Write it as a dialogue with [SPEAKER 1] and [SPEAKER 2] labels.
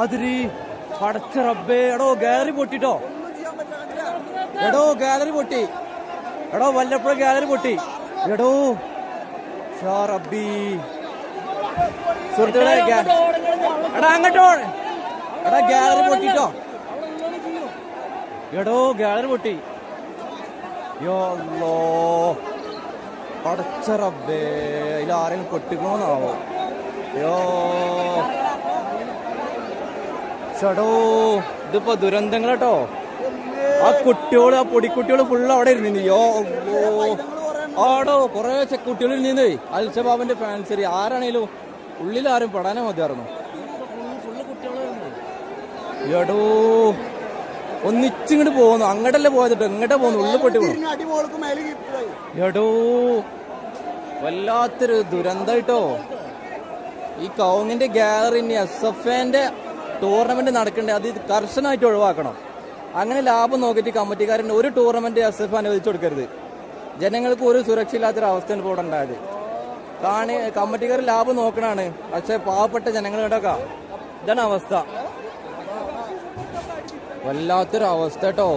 [SPEAKER 1] അതിരി പടച്ച റബ്ബേ. എടോ ഗാലറി പൊട്ടിട്ടോ, എടോ ഗാലറി പൊട്ടി, എടോ വല്ലപ്പോഴും ഗാലറി പൊട്ടി. എടോ ഷാ റബ്ബി. സുഹൃത്തുക്കളെ എടാ അങ്ങോട്ടോ, എടാ ഗാലറി പൊട്ടിട്ടോ, എടോ ഗാലറി പൊട്ടി. യോ അല്ലോ പടച്ച റബ്ബേ, അതിൽ ആരെങ്കിലും പൊട്ടിക്കണോന്നാവോ? യോ ഷടോ, ഇതിപ്പോ ദുരന്തങ്ങളട്ടോ. ആ കുട്ടികള്, ആ പൊടിക്കുട്ടികള് ഫുള്ള് അവിടെ ഇരുന്നു. യോ ആടോ കൊറേ കുട്ടികൾ ഇരുന്നേ. അൽഷബാബിന്റെ ഫാൻസരി ആരാണേലും ഉള്ളിലാരും പെടാനേ മതിയായിരുന്നു. എടോ ഒന്നിച്ചിങ്ങോട്ട് പോകുന്നു, അങ്ങോട്ടല്ലേ പോയതിട്ടോ, എങ്ങോട്ടാ പോകുന്നു, ഉള്ളിൽ പൊട്ടി പോകുന്നു. എടോ വല്ലാത്തൊരു ദുരന്തായിട്ടോ. ഈ കൗങ്ങിന്റെ ഗാലറി SFAന്റെ ടൂർണമെന്റ് നടക്കണ്ടേ, അത് കർശനമായിട്ട് ഒഴിവാക്കണം. അങ്ങനെ ലാഭം നോക്കിയിട്ട് കമ്മിറ്റിക്കാരൻ്റെ ഒരു ടൂർണമെന്റ് SF അനുവദിച്ചു കൊടുക്കരുത്. ജനങ്ങൾക്ക് ഒരു സുരക്ഷയില്ലാത്തൊരു അവസ്ഥയാണ് ഇപ്പോൾ ഉണ്ടായത്. കമ്മിറ്റിക്കാർ ലാഭം നോക്കണാണ്, പക്ഷെ പാവപ്പെട്ട ജനങ്ങളുടെ ഇതാണ് അവസ്ഥ. വല്ലാത്തൊരു അവസ്ഥ കേട്ടോ.